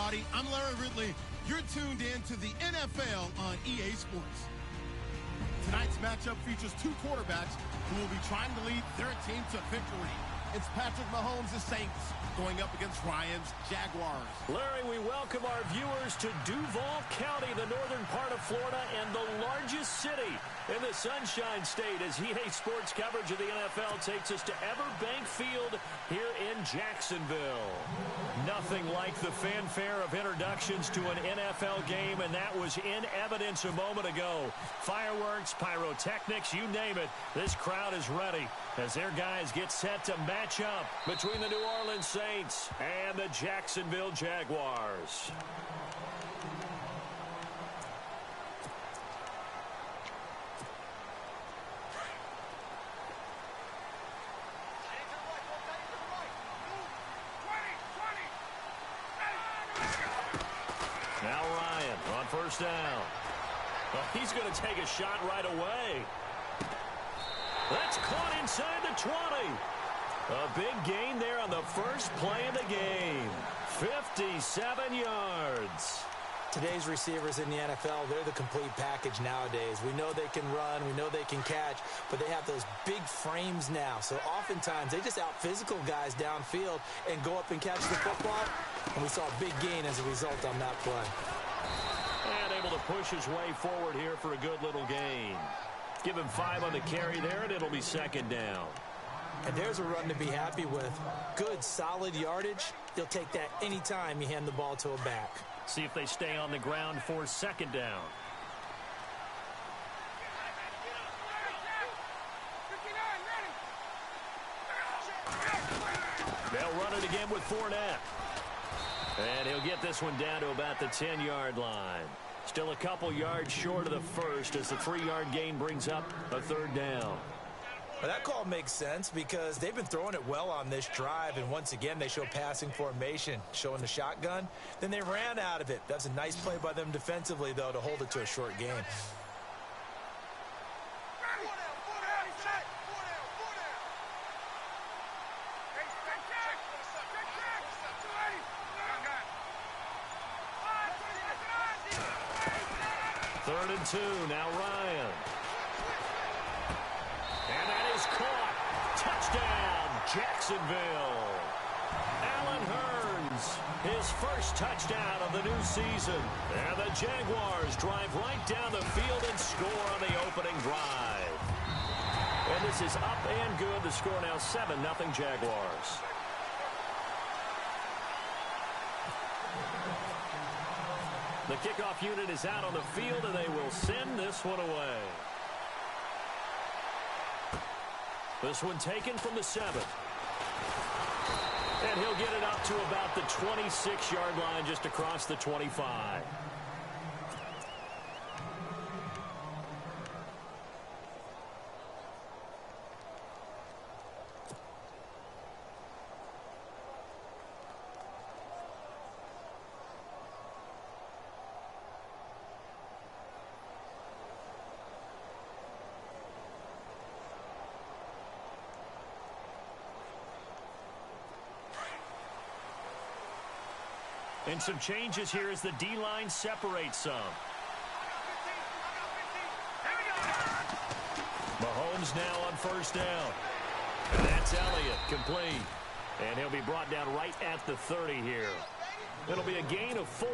everybody. I'm Larry Ridley. You're tuned in to the NFL on EA Sports. Tonight's matchup features two quarterbacks who will be trying to lead their team to victory. It's Patrick Mahomes' Saints going up against Ryan's Jaguars. Larry, we welcome our viewers to Duval County, the northern part of Florida, and the largest city in the Sunshine State, as EA Sports coverage of the NFL takes us to Everbank Field here in Jacksonville. Nothing like the fanfare of introductions to an NFL game, and that was in evidence a moment ago. Fireworks, pyrotechnics, you name it. This crowd is ready as their guys get set to match up between the New Orleans Saints and the Jacksonville Jaguars. Now Ryan on first down. Well, he's going to take a shot right away. That's caught inside the 20. A big gain there on the first play of the game. 57 yards. Today's receivers in the NFL, they're the complete package nowadays. We know they can run, we know they can catch, but they have those big frames now. So oftentimes they just out-physical guys downfield and go up and catch the football. And we saw a big gain as a result on that play. And able to push his way forward here for a good little gain. Give him 5 on the carry there, and it'll be second down. And there's a run to be happy with. Good, solid yardage. You'll take that anytime you hand the ball to a back. See if they stay on the ground for second down. They'll run it again with Fournette. And he'll get this one down to about the 10-yard line. Still a couple yards short of the first as the 3-yard gain brings up a third down. Well, that call makes sense because they've been throwing it well on this drive, and once again they show passing formation, showing the shotgun. Then they ran out of it. That's a nice play by them defensively, though, to hold it to a short game. Third and 2, now Ryan. And that is caught. Touchdown, Jacksonville. Allen Hurns, his first touchdown of the new season. And the Jaguars drive right down the field and score on the opening drive. And this is up and good. The score now 7-0 Jaguars. The kickoff unit is out on the field, and they will send this one away. This one taken from the 7. And he'll get it up to about the 26-yard line, just across the 25. And some changes here as the D-line separates some. Mahomes now on first down. And that's Elliott, complete. And he'll be brought down right at the 30 here. It'll be a gain of 4,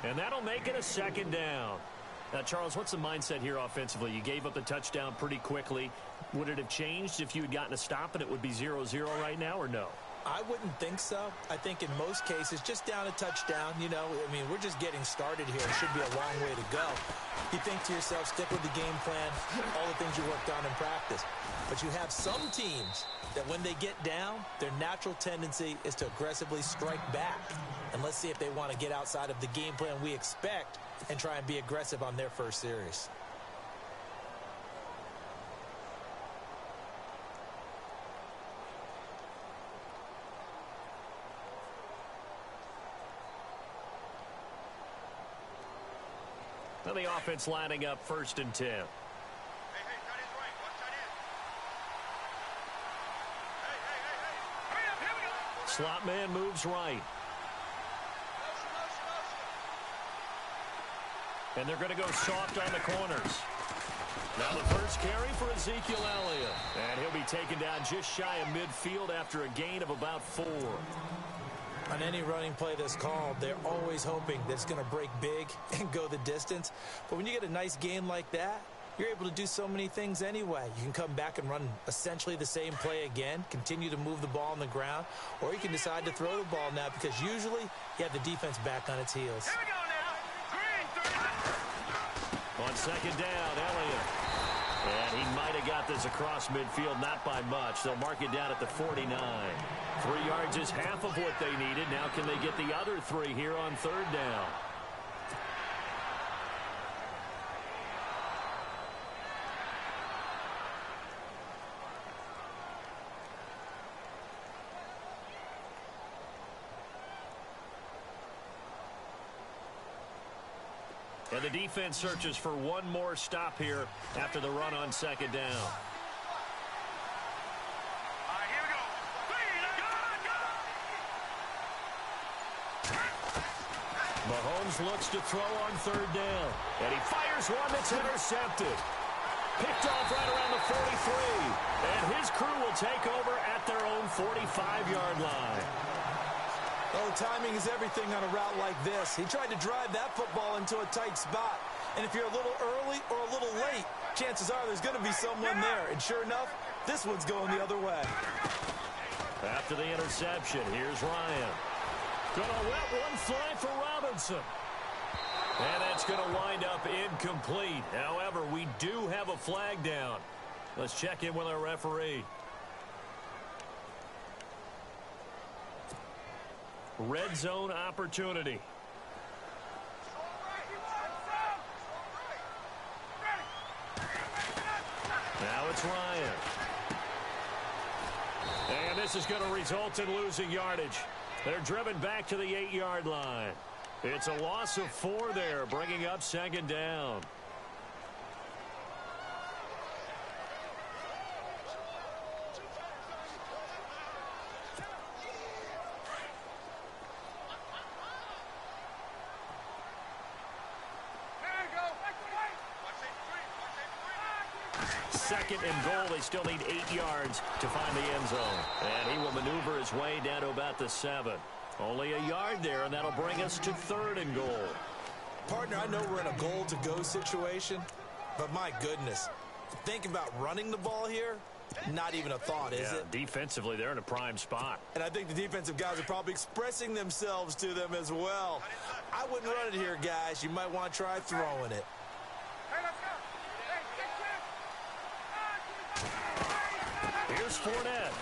and that'll make it a second down. Now, Charles, what's the mindset here offensively? You gave up the touchdown pretty quickly. Would it have changed if you had gotten a stop and it would be 0-0 right now, or no? I wouldn't think so. I think in most cases, just down a touchdown, you know, I mean, we're just getting started here. It should be a long way to go. You think to yourself, stick with the game plan, all the things you worked on in practice. But you have some teams that when they get down, their natural tendency is to aggressively strike back. And let's see if they want to get outside of the game plan we expect and try and be aggressive on their first series. And the offense lining up first and 10. Slot man moves right. And they're going to go soft on the corners. Now the first carry for Ezekiel Elliott. And he'll be taken down just shy of midfield after a gain of about 4. On any running play that's called, they're always hoping that it's going to break big and go the distance. But when you get a nice game like that, you're able to do so many things anyway. You can come back and run essentially the same play again, continue to move the ball on the ground, or you can decide to throw the ball now because usually you have the defense back on its heels. Here we go now. Green, On second down, Elliott. And he might have got this across midfield, not by much. They'll mark it down at the 49. 3 yards is half of what they needed. Now can they get the other 3 here on third down? And the defense searches for one more stop here after the run on second down. All right, here we go. Mahomes looks to throw on third down. And he fires one that's intercepted. Picked off right around the 43. And his crew will take over at their own 45-yard line. Well, timing is everything on a route like this. He tried to drive that football into a tight spot. And if you're a little early or a little late, chances are there's going to be someone there. And sure enough, this one's going the other way. After the interception, here's Ryan. Gonna let one fly for Robinson. And that's going to wind up incomplete. However, we do have a flag down. Let's check in with our referee. Red zone opportunity. Now it's Ryan. And this is going to result in losing yardage. They're driven back to the 8-yard line. It's a loss of 4 there, bringing up second down. Second and goal. They still need 8 yards to find the end zone. And he will maneuver his way down to about the 7. Only a yard there, and that'll bring us to third and goal. Partner, I know we're in a goal-to-go situation, but my goodness, think about running the ball here, not even a thought, is it? Defensively, they're in a prime spot. And I think the defensive guys are probably expressing themselves to them as well. I wouldn't run it here, guys. You might want to try throwing it. Here's Fournette.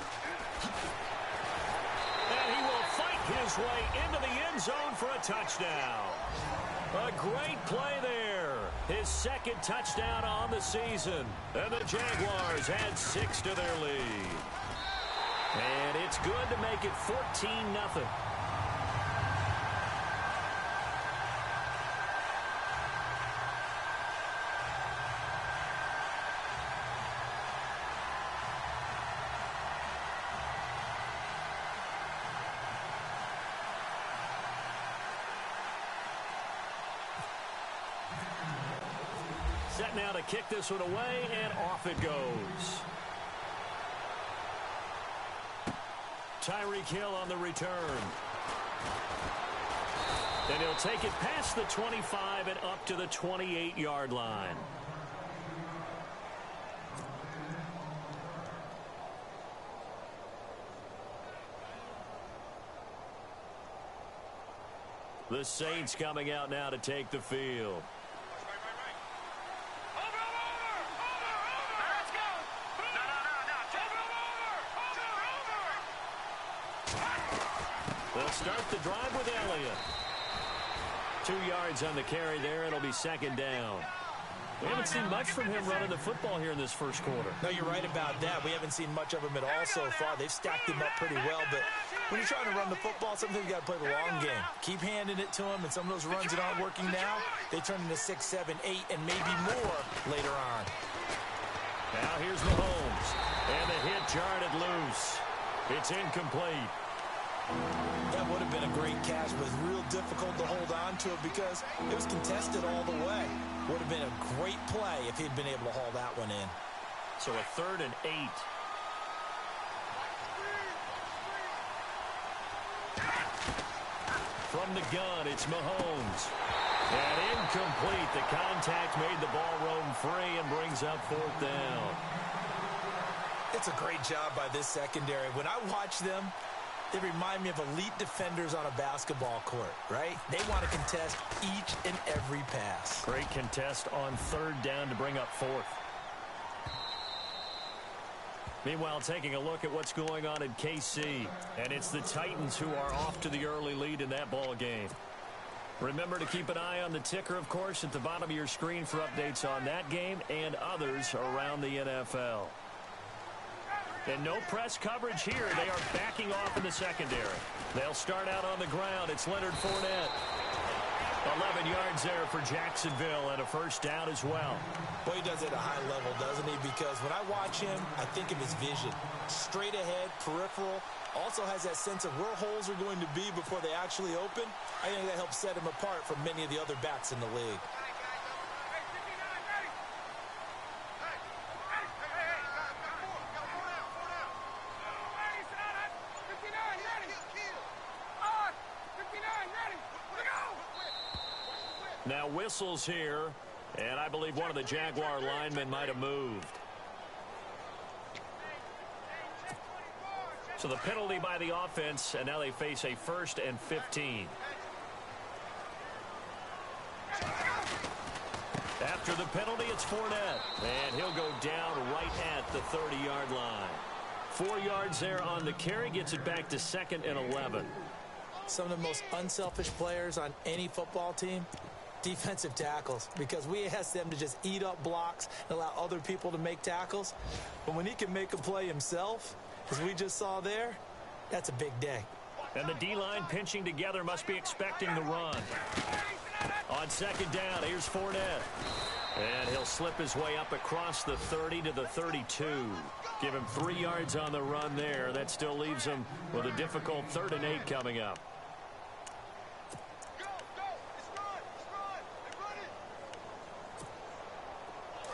And he will fight his way into the end zone for a touchdown. A great play there. His second touchdown on the season. And the Jaguars add 6 to their lead. And it's good to make it 14-0. Set now to kick this one away, and off it goes. Tyreek Hill on the return. And he'll take it past the 25 and up to the 28-yard line. The Saints coming out now to take the field. They'll start the drive with Elliott. 2 yards on the carry there. It'll be second down. We haven't seen much from him running the football here in this first quarter. No, you're right about that. We haven't seen much of him at all so far. They've stacked him up pretty well, but when you're trying to run the football, sometimes you got to play the long game. Keep handing it to him, and some of those runs that aren't working now, they turn into 6, 7, 8, and maybe more later on. Now here's Mahomes, and the hit jarred it loose. It's incomplete. That would have been a great catch, but it's real difficult to hold on to it because it was contested all the way. Would have been a great play if he'd been able to haul that one in. So a 3rd and 8. From the gun, it's Mahomes. And incomplete. The contact made the ball roam free and brings up 4th down. It's a great job by this secondary. When I watch them, they remind me of elite defenders on a basketball court, right? They want to contest each and every pass. Great contest on 3rd down to bring up 4th. Meanwhile, taking a look at what's going on in KC. And it's the Titans who are off to the early lead in that ball game. Remember to keep an eye on the ticker, of course, at the bottom of your screen for updates on that game and others around the NFL. And no press coverage here. They are backing off in the secondary. They'll start out on the ground. It's Leonard Fournette. 11 yards there for Jacksonville and a 1st down as well. Boy, he does it at a high level, doesn't he? Because when I watch him, I think of his vision. Straight ahead, peripheral. Also has that sense of where holes are going to be before they actually open. I think that helps set him apart from many of the other backs in the league. Now whistles here, and I believe one of the Jaguar linemen might have moved. So the penalty by the offense, and now they face a 1st and 15. After the penalty, it's Fournette, and he'll go down right at the 30-yard line. 4 yards there on the carry, gets it back to 2nd and 11. Some of the most unselfish players on any football team, defensive tackles, because we ask them to just eat up blocks and allow other people to make tackles. But when he can make a play himself, as we just saw there, that's a big day. And the D-line pinching together must be expecting the run. On 2nd down, here's Fournette. And he'll slip his way up across the 30 to the 32. Give him 3 yards on the run there. That still leaves him with a difficult 3rd and 8 coming up.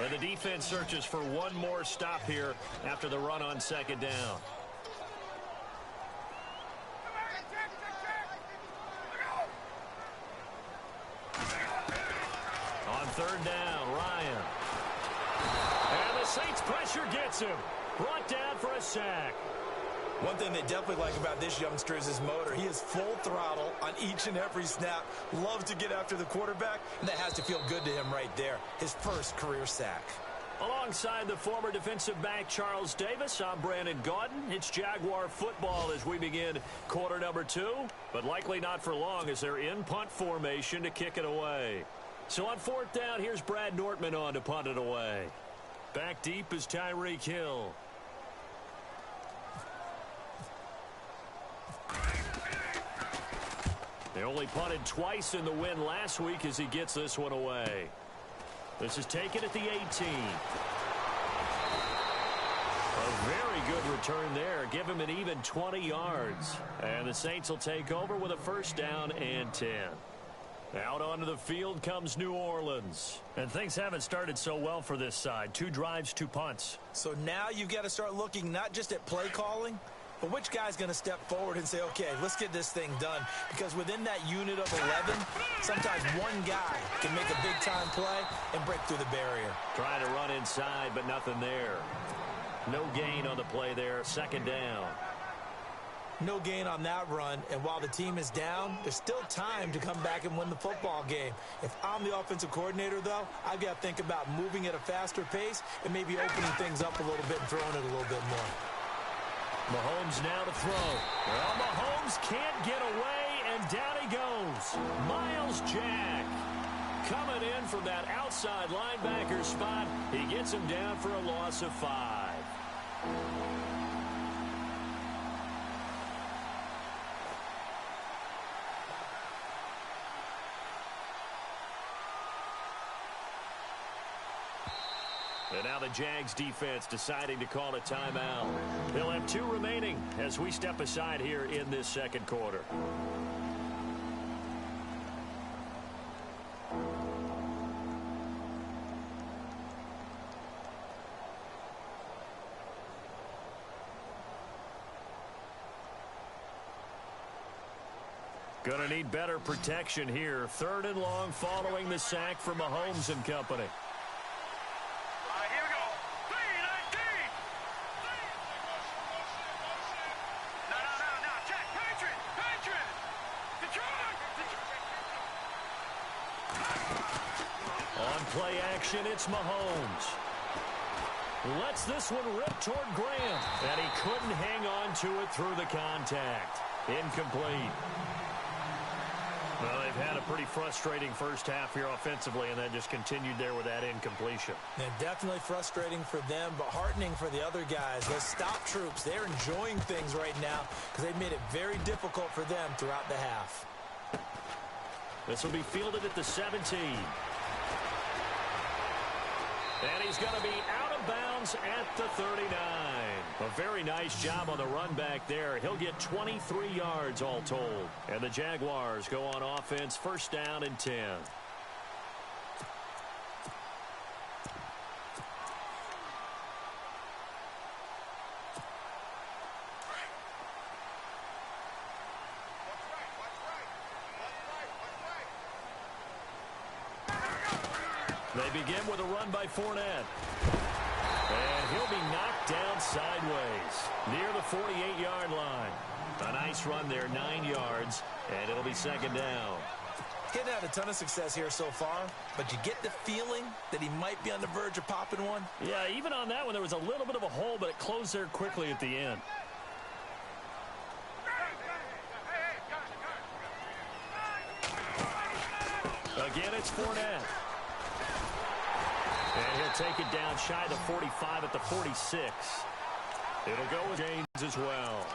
And the defense searches for one more stop here after the run on 2nd down. On 3rd down, Ryan. And the Saints pressure gets him. Brought down for a sack. One thing they definitely like about this youngster is his motor. He is full throttle on each and every snap. Loves to get after the quarterback, and that has to feel good to him right there. His 1st career sack. Alongside the former defensive back Charles Davis, I'm Brandon Gaudin. It's Jaguar football as we begin quarter number 2, but likely not for long as they're in punt formation to kick it away. So on 4th down, here's Brad Nortman on to punt it away. Back deep is Tyreek Hill. They only punted twice in the win last week as he gets this one away. This is taken at the 18. A very good return there. Give him an even 20 yards. And the Saints will take over with a 1st down and 10. Out onto the field comes New Orleans. And things haven't started so well for this side. 2 drives, 2 punts. So now you've got to start looking not just at play calling, but which guy's going to step forward and say, okay, let's get this thing done. Because within that unit of 11, sometimes one guy can make a big-time play and break through the barrier. Trying to run inside, but nothing there. No gain on the play there. 2nd down. No gain on that run, and while the team is down, there's still time to come back and win the football game. If I'm the offensive coordinator, though, I've got to think about moving at a faster pace and maybe opening things up a little bit and throwing it a little bit more. Mahomes now to throw. Well, Mahomes can't get away, and down he goes. Miles Jack coming in from that outside linebacker spot. He gets him down for a loss of 5. And now the Jags defense deciding to call a timeout. They'll have 2 remaining as we step aside here in this second quarter. Going to need better protection here. 3rd and long following the sack from Mahomes and company. Here we go. 3-19. No. Check. Patriot. On play action, it's Mahomes. Lets this one rip toward Graham. And he couldn't hang on to it through the contact. Incomplete. Well, they've had a pretty frustrating first half here offensively, and then just continued there with that incompletion. Yeah, definitely frustrating for them, but heartening for the other guys. Those stop troops, they're enjoying things right now because they've made it very difficult for them throughout the half. This will be fielded at the 17. And he's going to be out of bounds at the 39. A very nice job on the run back there. He'll get 23 yards all told. And the Jaguars go on offense, 1st down and 10. They begin with a run by Fournette. And he'll be knocked down sideways near the 48-yard line. A nice run there, 9 yards, and it'll be 2nd down. Getting had a ton of success here so far, but you get the feeling that he might be on the verge of popping one. Yeah, even on that one, there was a little bit of a hole, but it closed there quickly at the end. Again, it's Fournette. And he'll take it down shy of the 45 at the 46. It'll go with James as well.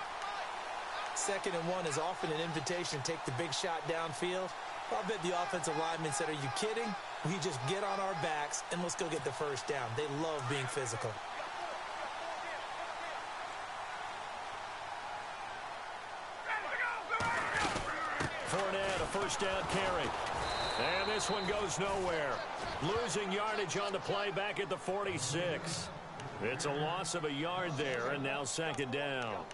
2nd and 1 is often an invitation to take the big shot downfield. I bet the offensive lineman said, are you kidding? We just get on our backs and let's go get the 1st down. They love being physical. Fournette, a 1st down carry. And this one goes nowhere. Losing yardage on the play back at the 46. It's a loss of a yard there, and now 2nd down.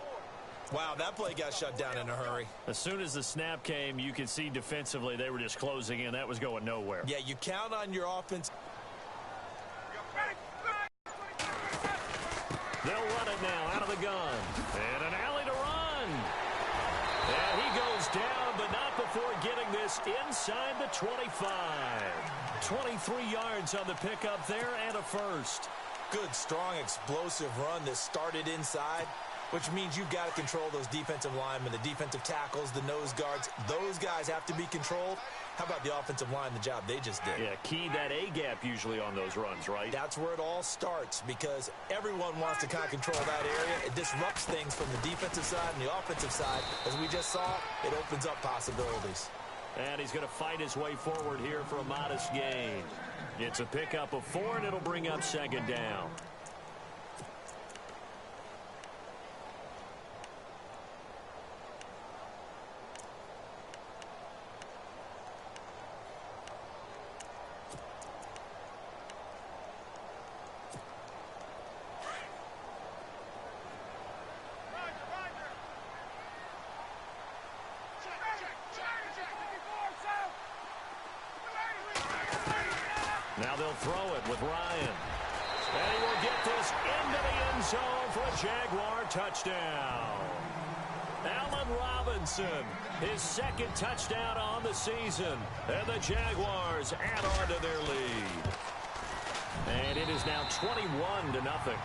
Wow, that play got shut down in a hurry. As soon as the snap came, you could see defensively they were just closing in. That was going nowhere. Yeah, you count on your offense. They'll run it now out of the gun. And an alley to run. And he goes down, but not before getting this inside the 25. 23 yards on the pickup there and a 1st. Good, strong, explosive run that started inside, which means you've got to control those defensive linemen, the defensive tackles, the nose guards. Those guys have to be controlled. How about the offensive line, the job they just did? Yeah, key that A-gap usually on those runs, right? That's where it all starts because everyone wants to kind of control that area. It disrupts things from the defensive side and the offensive side. As we just saw, it opens up possibilities. And he's going to fight his way forward here for a modest gain. It's a pickup of 4, and it'll bring up 2nd down. Now they'll throw it with Ryan. And he will get this into the end zone for a Jaguar touchdown. Allen Robinson, his 2nd touchdown on the season. And the Jaguars add on to their lead. And it is now 21-0.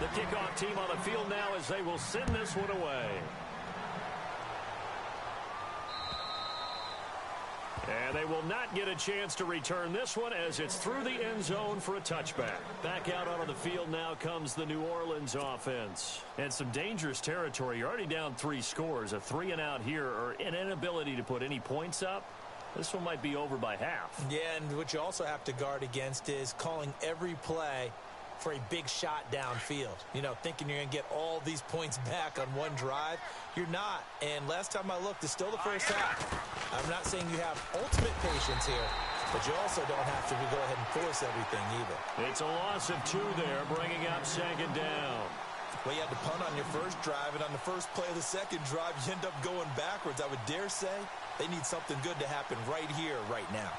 The kickoff team on the field now as they will send this one away. And they will not get a chance to return this one as it's through the end zone for a touchback. Back out onto the field now comes the New Orleans offense. And some dangerous territory. You're already down 3 scores. A 3-and-out here or an inability to put any points up. This one might be over by half. Yeah, and what you also have to guard against is calling every play for a big shot downfield. You know, thinking you're going to get all these points back on one drive. You're not. And last time I looked, it's still the first half. I'm not saying you have ultimate patience here, but you also don't have to go ahead and force everything either. It's a loss of 2 there, bringing up second down. Well, you had to punt on your first drive, and on the first play of the second drive, you end up going backwards. I would dare say they need something good to happen right here, right now.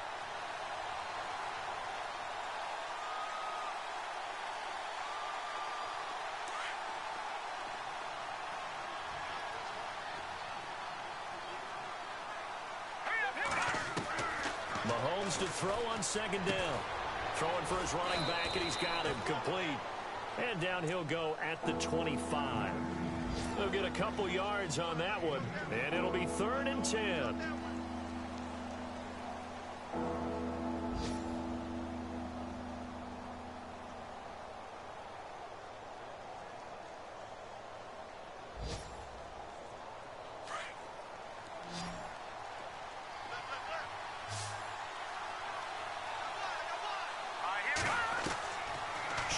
Mahomes to throw on second down. Throwing for his running back, and he's got him complete. And down he'll go at the 25. They'll get a couple yards on that one, and it'll be 3rd and 10.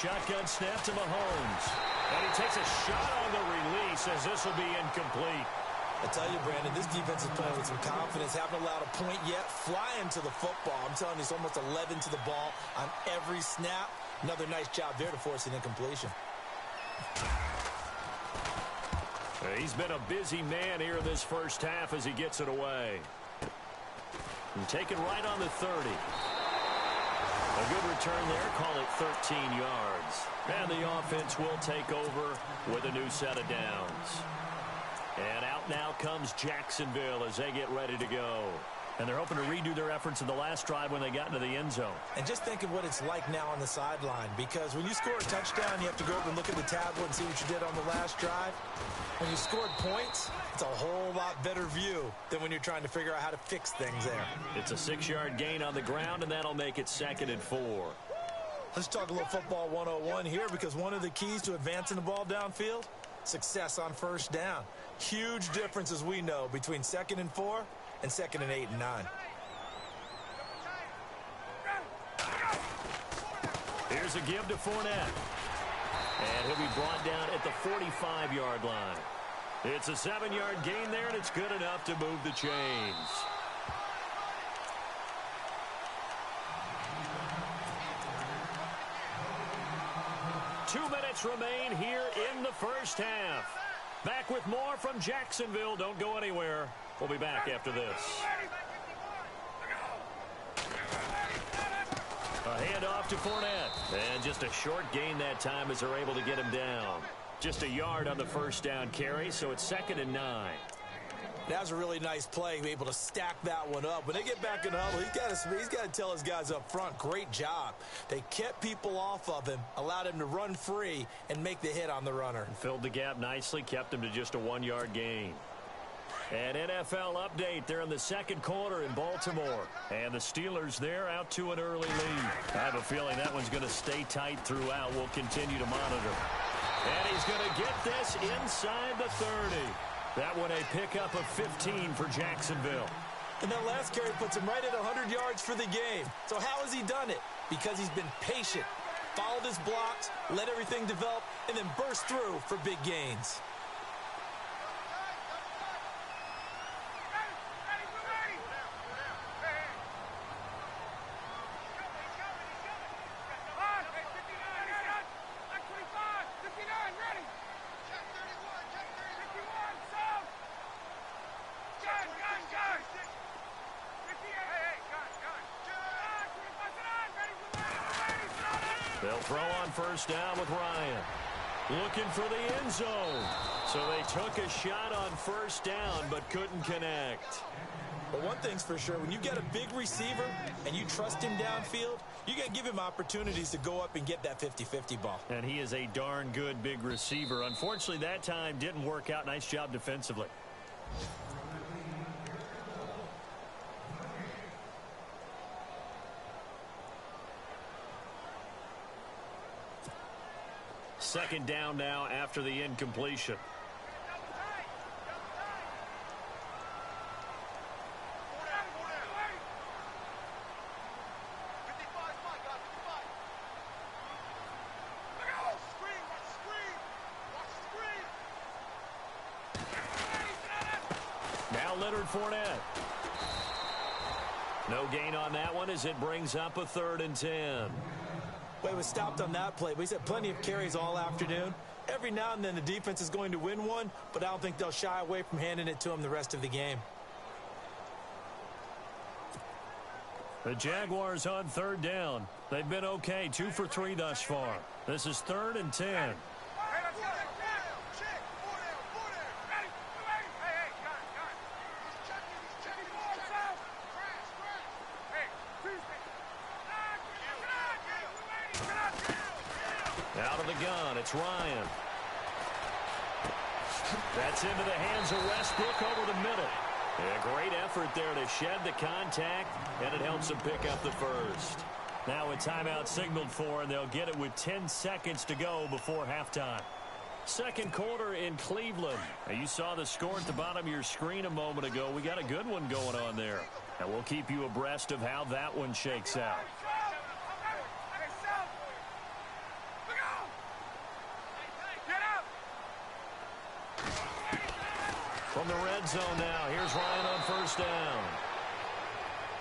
Shotgun snap to Mahomes. And he takes a shot on the release as this will be incomplete. I tell you, Brandon, this defense is playing with some confidence. Haven't allowed a point yet. Flying to the football. I'm telling you, it's almost 11 to the ball on every snap. Another nice job there to force an incompletion. He's been a busy man here in this first half as he gets it away. And taken right on the 30. A good return there, call it 13 yards. And the offense will take over with a new set of downs. And out now comes Jacksonville as they get ready to go. And they're hoping to redo their efforts in the last drive when they got into the end zone. And just think of what it's like now on the sideline, because when you score a touchdown, you have to go over and look at the tablet and see what you did on the last drive. When you scored points, it's a whole lot better view than when you're trying to figure out how to fix things there. It's a 6-yard gain on the ground, and that'll make it 2nd and 4. Let's talk a little football 101 here, because one of the keys to advancing the ball downfield, success on first down. Huge difference, as we know, between 2nd and 4 and 2nd and 8 and 9. Here's a give to Fournette. And he'll be brought down at the 45-yard line. It's a 7-yard gain there, and it's good enough to move the chains. Two minutes remain here in the first half. Back with more from Jacksonville. Don't go anywhere. We'll be back after this. A handoff to Fournette. And just a short gain that time as they're able to get him down. Just a yard on the first down carry, so it's 2nd and 9. That was a really nice play, able to stack that one up. When they get back in the huddle, he's got to tell his guys up front, great job. They kept people off of him, allowed him to run free, and make the hit on the runner. And filled the gap nicely, kept him to just a 1-yard gain. An NFL update. They're in the second quarter in Baltimore. And the Steelers there out to an early lead. I have a feeling that one's going to stay tight throughout. We'll continue to monitor. And he's going to get this inside the 30. That one a pickup of 15 for Jacksonville. And that last carry puts him right at 100 yards for the game. So how has he done it? Because he's been patient, followed his blocks, let everything develop, and then burst through for big gains. They'll throw on first down with Ryan. Looking for the end zone. So they took a shot on first down but couldn't connect. But one thing's for sure, when you get a big receiver and you trust him downfield, you got to give him opportunities to go up and get that 50-50 ball. And he is a darn good big receiver. Unfortunately, that time didn't work out. Nice job defensively. Second down now after the incompletion. Leonard Fournette. No gain on that one as it brings up a 3rd and 10. Well, he was stopped on that play, but he's had plenty of carries all afternoon. Every now and then the defense is going to win one, but I don't think they'll shy away from handing it to him the rest of the game. The Jaguars on 3rd down. They've been okay, 2 for 3 thus far. This is 3rd and 10. Out of the gun, it's Ryan. That's into the hands of Westbrook over the middle. A great effort there to shed the contact, and it helps them pick up the first. Now a timeout signaled for, and they'll get it with 10 seconds to go before halftime. Second quarter in Cleveland. Now you saw the score at the bottom of your screen a moment ago. We got a good one going on there. And we'll keep you abreast of how that one shakes out. From the red zone now, here's Ryan on 1st down.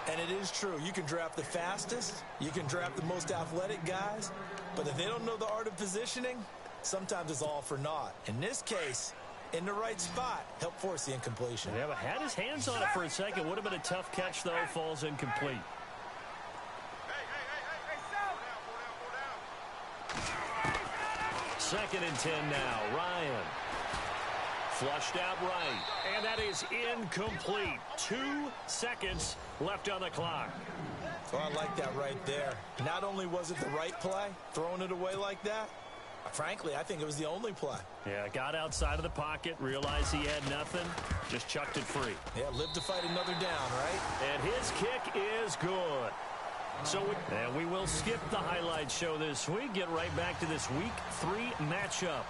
And it is true. You can draft the fastest. You can draft the most athletic guys. But if they don't know the art of positioning, sometimes it's all for naught. In this case, in the right spot, help force the incompletion. Yeah, but had his hands on it for a second. Would have been a tough catch, though. Falls incomplete. Second and 10 now. Ryan. Flushed out right. And that is incomplete. 2 seconds left on the clock. Well, I like that right there. Not only was it the right play, throwing it away like that, frankly, I think it was the only play. Yeah, got outside of the pocket, realized he had nothing, just chucked it free. Yeah, live to fight another down, right? And his kick is good. So we will skip the highlight show this week, get right back to this Week 3 matchup.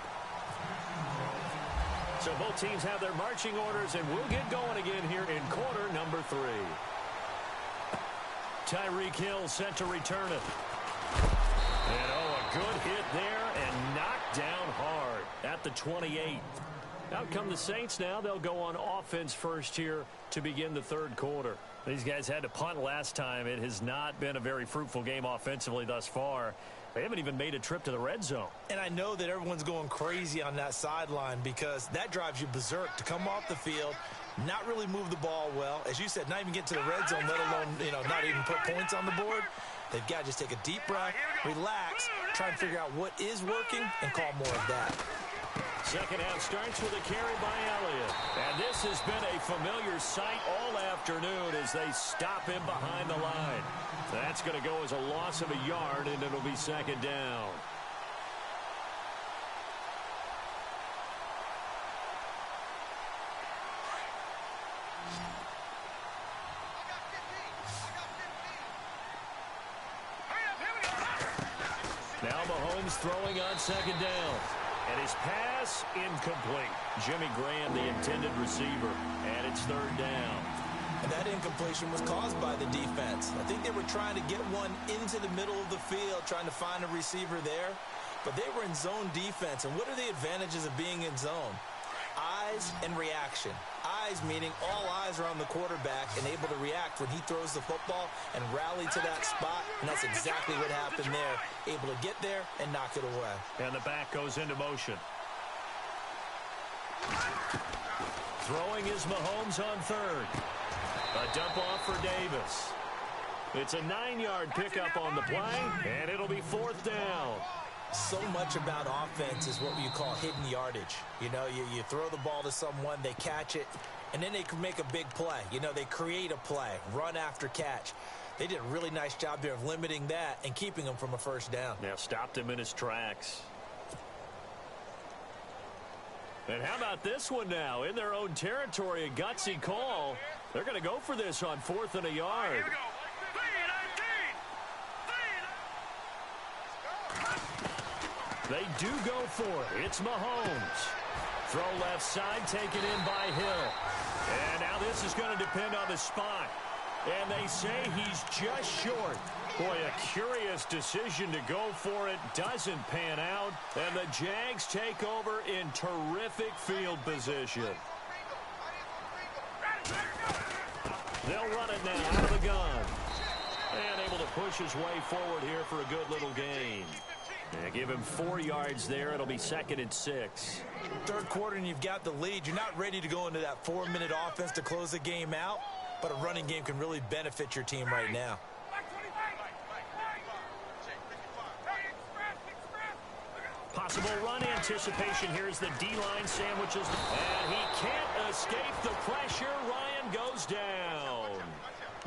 So both teams have their marching orders, and we'll get going again here in quarter number 3. Tyreek Hill set to return it. And, a good hit there and knocked down hard at the 28. Out come the Saints now. They'll go on offense first here to begin the 3rd quarter. These guys had to punt last time. It has not been a very fruitful game offensively thus far. They haven't even made a trip to the red zone. And I know that everyone's going crazy on that sideline because that drives you berserk to come off the field, not really move the ball well. As you said, not even get to the red zone, let alone, not even put points on the board. They've got to just take a deep breath, relax, try and figure out what is working, and call more of that. Second half starts with a carry by Elliott. And this has been a familiar sight all afternoon as they stop him behind the line. That's going to go as a loss of a yard, and it'll be 2nd down. Now Mahomes throwing on 2nd down. And his pass incomplete. Jimmy Graham, the intended receiver. And it's 3rd down. And that incompletion was caused by the defense. I think they were trying to get one into the middle of the field, trying to find a receiver there. But they were in zone defense. And what are the advantages of being in zone? Eyes and reaction. Eyes meaning all eyes are on the quarterback and able to react when he throws the football and rally to that spot. And that's exactly what happened there. Able to get there and knock it away. And the back goes into motion. Throwing is Mahomes on 3rd. A dump off for Davis. It's a 9-yard pickup on the play, and it'll be 4th down. So much about offense is what you call hidden yardage. You throw the ball to someone, they catch it, and then they can make a big play. They create a play, run after catch. They did a really nice job there of limiting that and keeping him from a 1st down. Now stopped him in his tracks. And how about this one now? In their own territory, a gutsy call. They're going to go for this on 4th and a yard. Here we go. 3-19. They do go for it. It's Mahomes. Throw left side, taken in by Hill. And now this is going to depend on the spot. And they say he's just short. Boy, a curious decision to go for it. Doesn't pan out. And the Jags take over in terrific field position. They'll run it now out of the gun. And able to push his way forward here for a good little gain. Yeah, give him 4 yards there. It'll be 2nd and 6. Third quarter and you've got the lead. You're not ready to go into that 4-minute offense to close the game out, but a running game can really benefit your team right now. Possible run anticipation. Here's the D-line sandwiches. And he can't escape the pressure. Ryan goes down.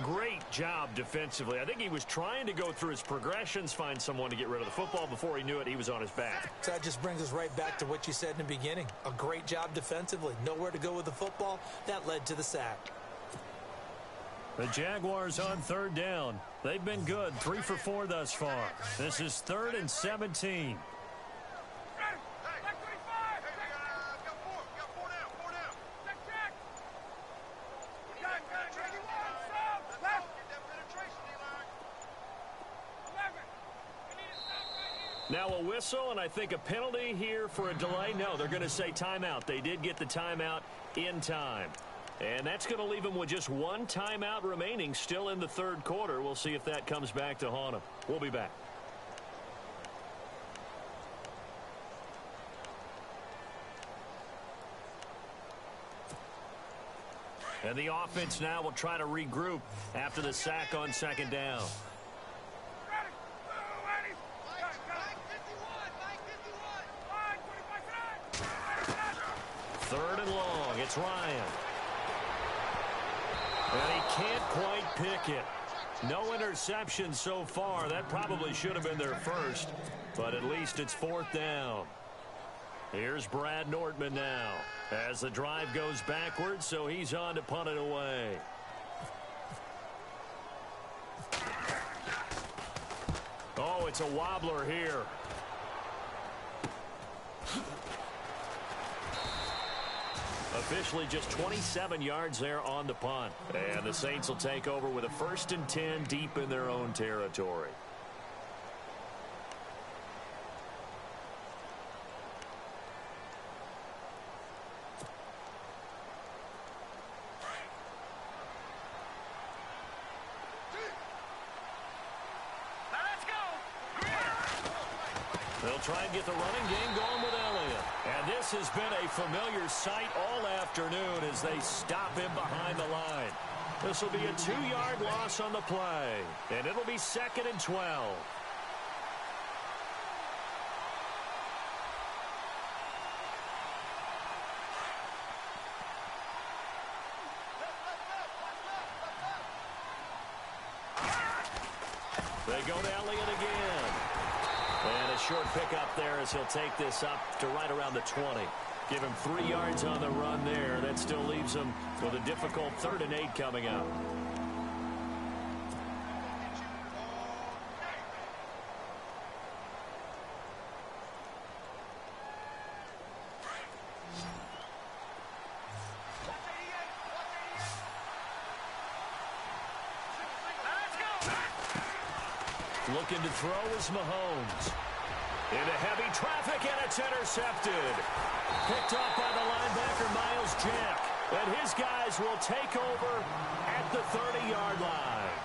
Great job defensively. I think he was trying to go through his progressions, find someone to get rid of the football. Before he knew it, he was on his back. So that just brings us right back to what you said in the beginning. A great job defensively. Nowhere to go with the football. That led to the sack. The Jaguars on 3rd down. They've been good. 3 for 4 thus far. This is 3rd and 17. Now a whistle, and I think a penalty here for a delay. No, they're going to say timeout. They did get the timeout in time. And that's going to leave them with just 1 timeout remaining still in the 3rd quarter. We'll see if that comes back to haunt them. We'll be back. And the offense now will try to regroup after the sack on 2nd down. 3rd and long. It's Ryan. And he can't quite pick it. No interception so far. That probably should have been their first, but at least it's 4th down. Here's Brad Nortman now as the drive goes backwards, so he's on to punt it away. Oh, it's a wobbler here. Officially just 27 yards there on the punt. And the Saints will take over with a 1st and 10 deep in their own territory. They'll try and get the running game going with Elliott. And this has been a familiar sight all afternoon as they stop him behind the line. This will be a 2-yard loss on the play. And it'll be 2nd and 12. They go to Elliott again. And a short pickup there as he'll take this up to right around the 20. Give him 3 yards on the run there. That still leaves him with a difficult 3rd and 8 coming up. Looking to throw is Mahomes. Into heavy traffic, and it's intercepted. Picked up by the linebacker, Miles Jack. And his guys will take over at the 30-yard line.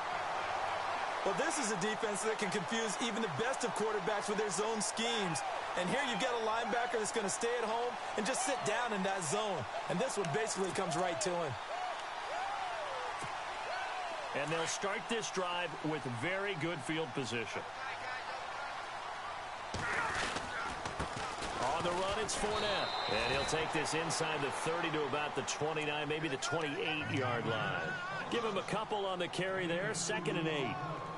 Well, this is a defense that can confuse even the best of quarterbacks with their zone schemes. And here you've got a linebacker that's going to stay at home and just sit down in that zone. And this one basically comes right to him. And they'll start this drive with very good field position. On the run, it's Fournette. And he'll take this inside the 30 to about the 29, maybe the 28-yard line. Give him a couple on the carry there, 2nd and 8.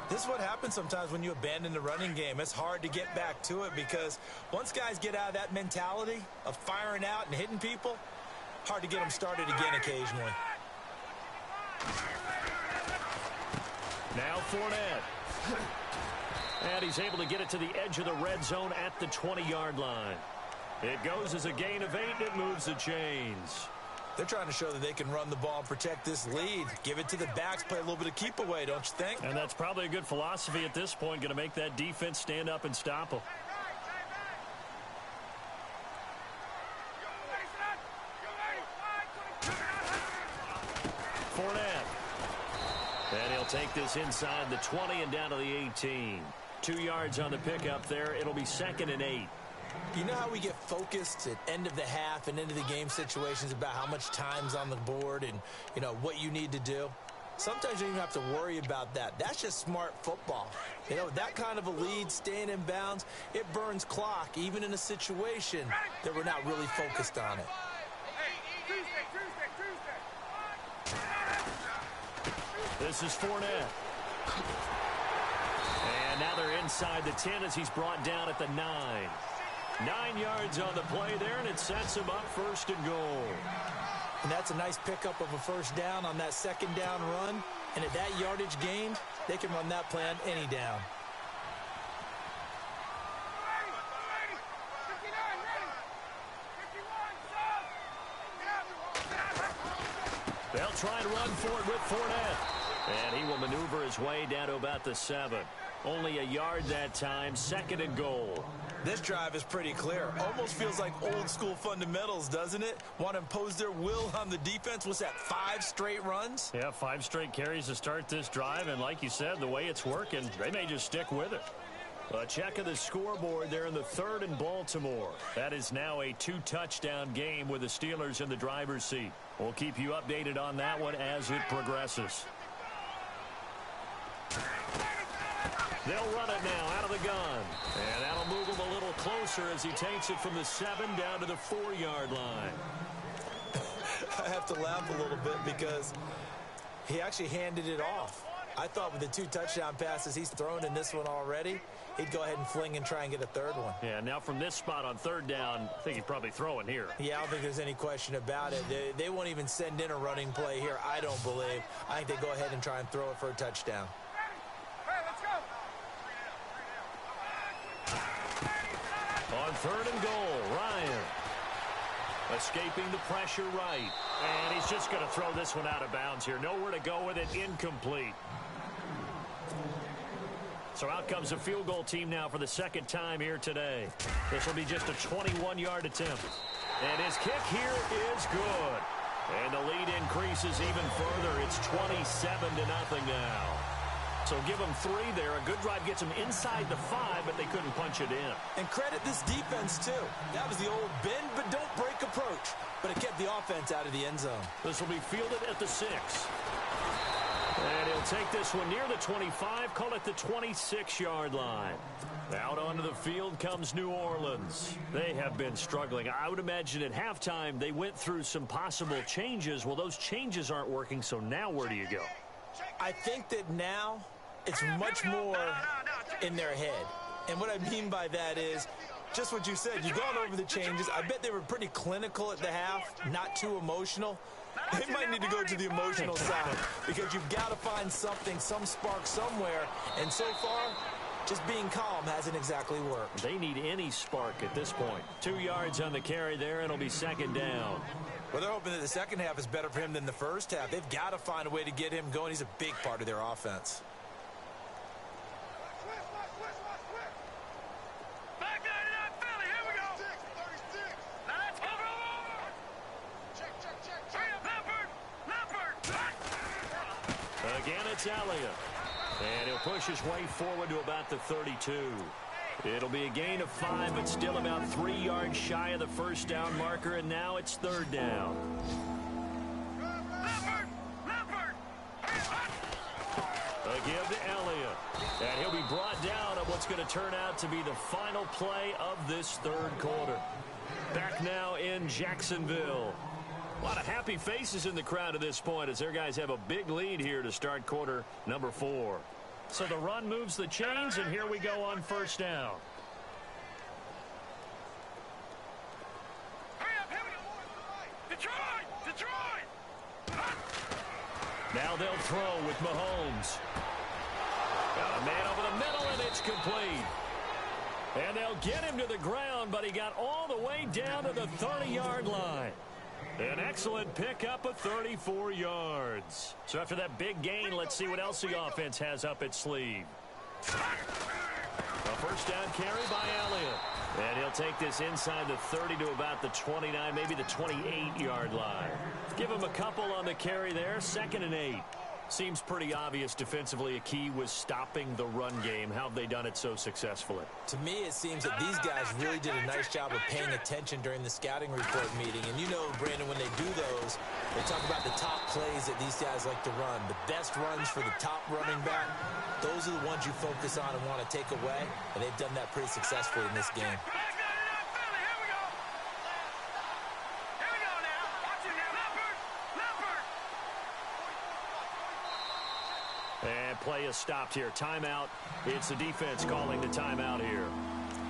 This is what happens sometimes when you abandon the running game. It's hard to get back to it because once guys get out of that mentality of firing out and hitting people, hard to get them started again occasionally. Now Fournette. And he's able to get it to the edge of the red zone at the 20-yard line. It goes as a gain of 8, and it moves the chains. They're trying to show that they can run the ball and protect this lead. Give it to the backs, play a little bit of keep away, don't you think? And that's probably a good philosophy at this point, going to make that defense stand up and stop them. Fournette. take this inside the 20 and down to the 18. 2 yards on the pickup there. It'll be 2nd and 8. You know how we get focused at end of the half and into the game situations about how much time's on the board and, you know, what you need to do? Sometimes you don't even have to worry about that. That's just smart football. You know, that kind of a lead, staying in bounds, it burns clock, even in a situation that we're not really focused on it. This is Fournette. And now they're inside the 10 as he's brought down at the 9. 9 yards on the play there, and it sets him up 1st and goal. And that's a nice pickup of a 1st down on that 2nd down run. And at that yardage gain, they can run that play on any down. They'll try and run for it with Fournette. And he will maneuver his way down to about the 7. Only a yard that time, 2nd and goal. This drive is pretty clear. Almost feels like old school fundamentals, doesn't it? Want to impose their will on the defense. Was that 5 straight runs? Yeah, 5 straight carries to start this drive. And like you said, the way it's working, they may just stick with it. A check of the scoreboard there in the 3rd and Baltimore. That is now a 2-touchdown game with the Steelers in the driver's seat. We'll keep you updated on that one as it progresses. They'll run it now out of the gun. And that'll move him a little closer as he takes it from the 7 down to the 4-yard line. I have to laugh a little bit because he actually handed it off. I thought with the 2 touchdown passes he's thrown in this one already, he'd go ahead and fling and try and get a 3rd one. Yeah, now from this spot on 3rd down, I think he'd probably throw it here. Yeah, I don't think there's any question about it. They won't even send in a running play here, I don't believe. I think they go ahead and try and throw it for a touchdown. On 3rd and goal, Ryan. Escaping the pressure right. And he's just going to throw this one out of bounds here. Nowhere to go with it. Incomplete. So out comes a field goal team now for the 2nd time here today. This will be just a 21-yard attempt. And his kick here is good. And the lead increases even further. It's 27-0 now. So give them 3 there. A good drive gets them inside the 5, but they couldn't punch it in. And credit this defense, too. That was the old bend but don't break approach. But it kept the offense out of the end zone. This will be fielded at the 6. And he'll take this one near the 25, call it the 26-yard line. Out onto the field comes New Orleans. They have been struggling. I would imagine at halftime they went through some possible changes. Well, those changes aren't working, so now where do you go? I think that now it's much more in their head. And what I mean by that is just what you said. You've gone over the changes. I bet they were pretty clinical at the half, not too emotional. They might need to go to the emotional side because you've got to find something, some spark somewhere. And so far, just being calm hasn't exactly worked. They need any spark at this point. 2 yards on the carry there, and it'll be 2nd down. Well, they're hoping that the second half is better for him than the first half. They've got to find a way to get him going. He's a big part of their offense. Again, it's Elliott. And he'll push his way forward to about the 32. It'll be a gain of 5, but still about 3 yards shy of the 1st down marker, and now it's 3rd down. A give to Elliott. And he'll be brought down on what's going to turn out to be the final play of this 3rd quarter. Back now in Jacksonville. A lot of happy faces in the crowd at this point as their guys have a big lead here to start quarter number 4. So the run moves the chains, and here we go on 1st down. Now they'll throw with Mahomes. Got a man over the middle, and it's complete. And they'll get him to the ground, but he got all the way down to the 30-yard line. An excellent pickup of 34 yards. So after that big gain, let's see what else the offense has up its sleeve. A 1st down carry by Elliott. And he'll take this inside the 30 to about the 29, maybe the 28-yard line. Give him a couple on the carry there, 2nd and 8. Seems pretty obvious defensively a key was stopping the run game. How have they done it so successfully? To me, it seems that these guys really did a nice job of paying attention during the scouting report meeting. And you know, Brandon, when they do those, they talk about the top plays that these guys like to run. The best runs for the top running back, those are the ones you focus on and want to take away. And they've done that pretty successfully in this game. And play is stopped here. Timeout. It's the defense calling the timeout here.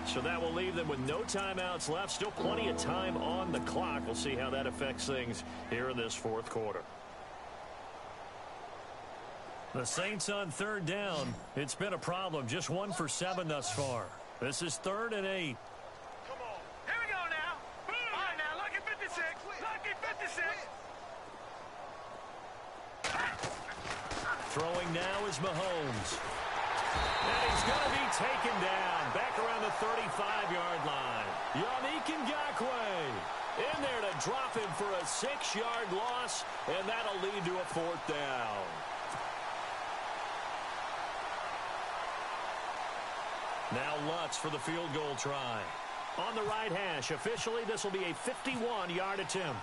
So that will leave them with no timeouts left. Still plenty of time on the clock. We'll see how that affects things here in this fourth quarter. The Saints on third down. It's been a problem. Just 1 for 7 thus far. This is 3rd and 8. Come on. Here we go now. All right, now, lucky 56. Lucky 56. Throwing now is Mahomes. And he's going to be taken down back around the 35-yard line. Yannick Ngakoue in there to drop him for a 6-yard loss, and that'll lead to a 4th down. Now Lutz for the field goal try. On the right hash, officially this will be a 51-yard attempt.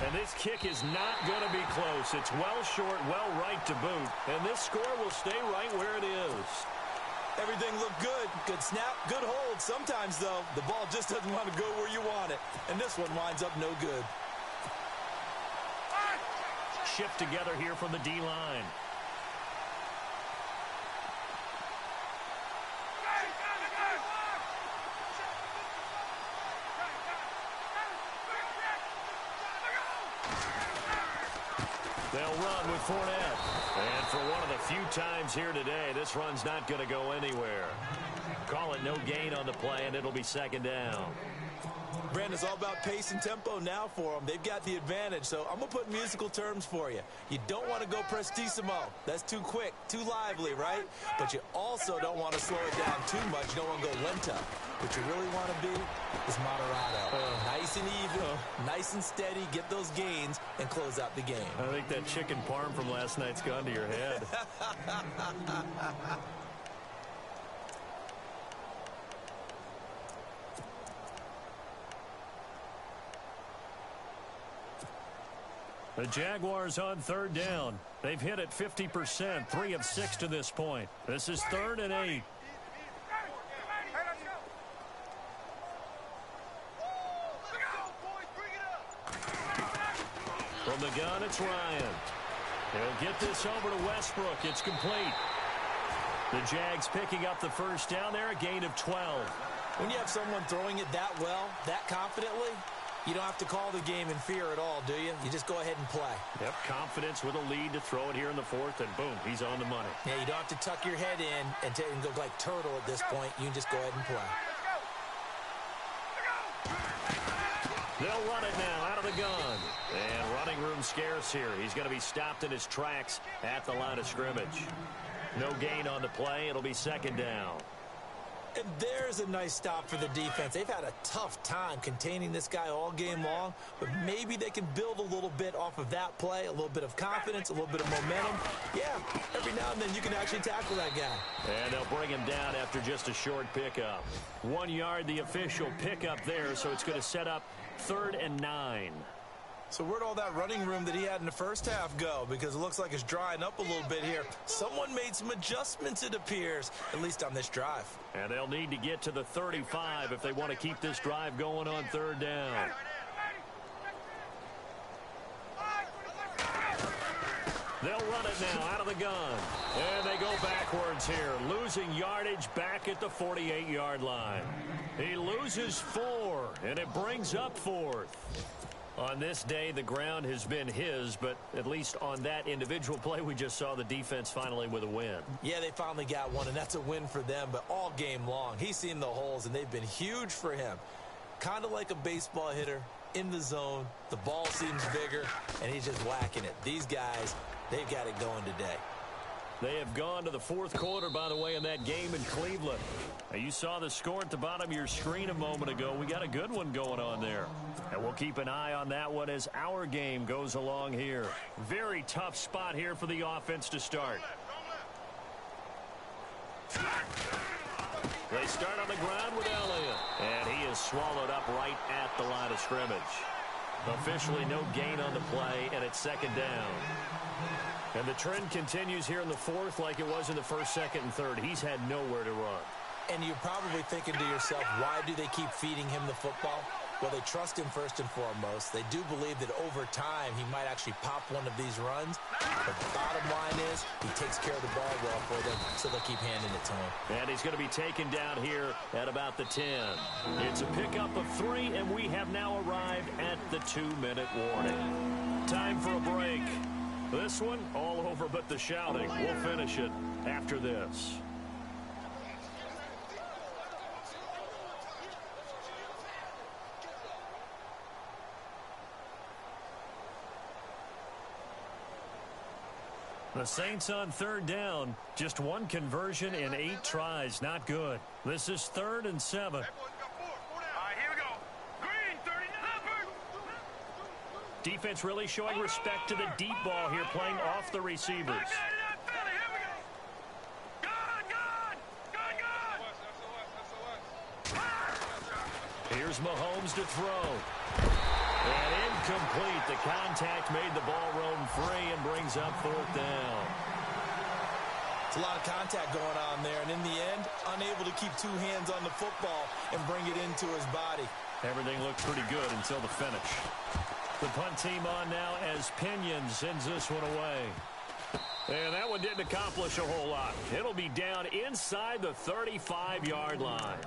And this kick is not going to be close. It's well short, well right to boot. And this score will stay right where it is. Everything looked good. Good snap, good hold. Sometimes, though, the ball just doesn't want to go where you want it. And this one winds up no good. Shift together here from the D-line. They'll run with Fournette. And for one of the few times here today, this run's not going to go anywhere. Call it no gain on the play, and it'll be 2nd down. Brandon, it's all about pace and tempo now for them. They've got the advantage, so I'm going to put musical terms for you. You don't want to go prestissimo. That's too quick, too lively, right? But you also don't want to slow it down too much. You don't want to go lento. What you really want to be is moderato. Nice and even, nice and steady, get those gains, and close out the game. I think that chicken parm from last night's gone to your head. The Jaguars on 3rd down. They've hit it 50%, 3 of 6 to this point. This is 3rd and 8. From the gun, it's Ryan. He'll get this over to Westbrook. It's complete. The Jags picking up the 1st down there, a gain of 12. When you have someone throwing it that well, that confidently, you don't have to call the game in fear at all, do you? You just go ahead and play. Yep, confidence with a lead to throw it here in the 4th, and boom, he's on the money. Yeah, you don't have to tuck your head in and go like turtle at this point. You can just go ahead and play. They'll run it now out of the gun. And running room scarce here. He's going to be stopped in his tracks at the line of scrimmage. No gain on the play. It'll be 2nd down. And there's a nice stop for the defense. They've had a tough time containing this guy all game long, but maybe they can build a little bit off of that play, a little bit of confidence, a little bit of momentum. Yeah, every now and then you can actually tackle that guy. And they'll bring him down after just a short pickup. 1 yard, the official pickup there, so it's going to set up 3rd and 9. So where'd all that running room that he had in the first half go? Because it looks like it's drying up a little bit here. Someone made some adjustments, it appears, at least on this drive. And they'll need to get to the 35 if they want to keep this drive going on 3rd down. They'll run it now out of the gun. And they go backwards here, losing yardage back at the 48-yard line. He loses 4, and it brings up 4th. On this day, the ground has been his, but at least on that individual play, we just saw the defense finally with a win. Yeah, they finally got one, and that's a win for them, but all game long, he's seen the holes, and they've been huge for him. Kind of like a baseball hitter in the zone. The ball seems bigger, and he's just whacking it. These guys, they've got it going today. They have gone to the fourth quarter, by the way, in that game in Cleveland. Now, you saw the score at the bottom of your screen a moment ago. We got a good one going on there. And we'll keep an eye on that one as our game goes along here. Very tough spot here for the offense to start. They start on the ground with Elliott. And he is swallowed up right at the line of scrimmage. Officially no gain on the play, and it's second down. And the trend continues here in the fourth like it was in the first, second, and third. He's had nowhere to run. And you're probably thinking to yourself, why do they keep feeding him the football? Well, they trust him first and foremost. They do believe that over time he might actually pop one of these runs. But the bottom line is he takes care of the ball well for them, so they'll keep handing it to him. And he's going to be taken down here at about the 10. It's a pickup of 3, and we have now arrived at the 2-minute warning. Time for a break. This one, all over but the shouting. We'll finish it after this. The Saints on third down. Just one conversion in 8 tries. Not good. This is 3rd and 7. All right, here we go. Green, 39. Defense really showing respect to the deep ball here, playing off the receivers. Here's Mahomes to throw. And incomplete. The contact made the ball roam free and brings up 4th down. It's a lot of contact going on there, and in the end, unable to keep 2 hands on the football and bring it into his body. Everything looked pretty good until the finish. The punt team on now as Pinion sends this one away. And that one didn't accomplish a whole lot. It'll be down inside the 35-yard line.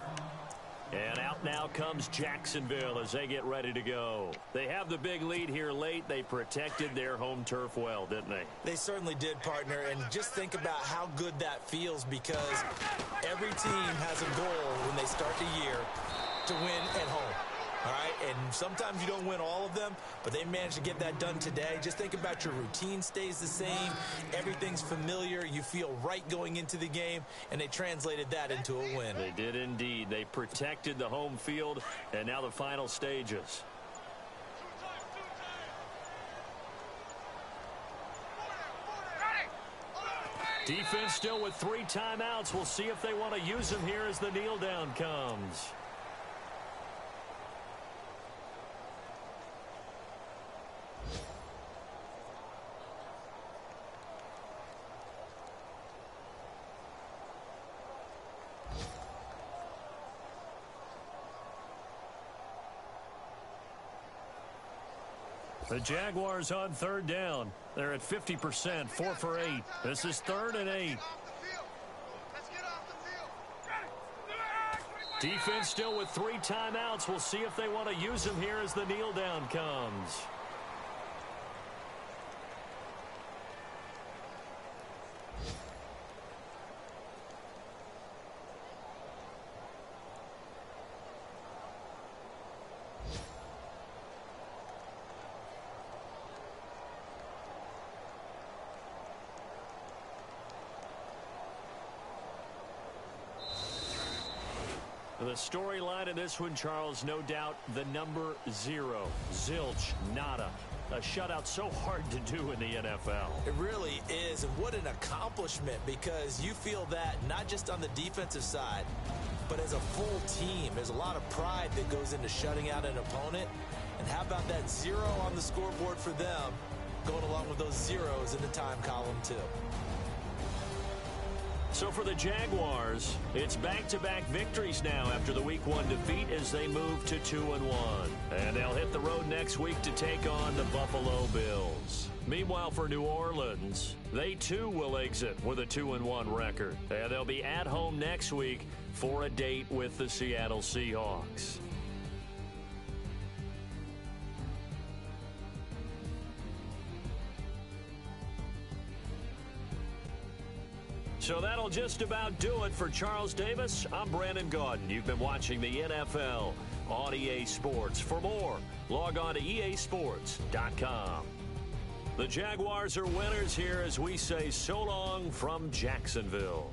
And out now comes Jacksonville as they get ready to go. They have the big lead here late. They protected their home turf well, didn't they? They certainly did, partner. And just think about how good that feels, because every team has a goal when they start the year to win at home. All right, and sometimes you don't win all of them, but they managed to get that done today. Just think about your routine stays the same. Everything's familiar. You feel right going into the game, and they translated that into a win. They did indeed. They protected the home field, and now the final stages. Defense still with 3 timeouts. We'll see if they want to use them here as the kneel down comes. The Jaguars on third down. They're at 50%, 4 for 8. This is 3rd and 8. Defense still with 3 timeouts. We'll see if they want to use them here as the kneel down comes. The storyline in this one, Charles, no doubt the number 0. Zilch, nada. A shutout so hard to do in the NFL. It really is, and what an accomplishment, because you feel that not just on the defensive side, but as a full team. There's a lot of pride that goes into shutting out an opponent. And how about that 0 on the scoreboard for them, going along with those zeros in the time column, too. So for the Jaguars, it's back-to-back victories now after the Week 1 defeat as they move to 2-1. And they'll hit the road next week to take on the Buffalo Bills. Meanwhile, for New Orleans, they too will exit with a 2-1 record. And they'll be at home next week for a date with the Seattle Seahawks. So that'll just about do it for Charles Davis. I'm Brandon Gaudin. You've been watching the NFL on EA Sports. For more, log on to easports.com. The Jaguars are winners here as we say so long from Jacksonville.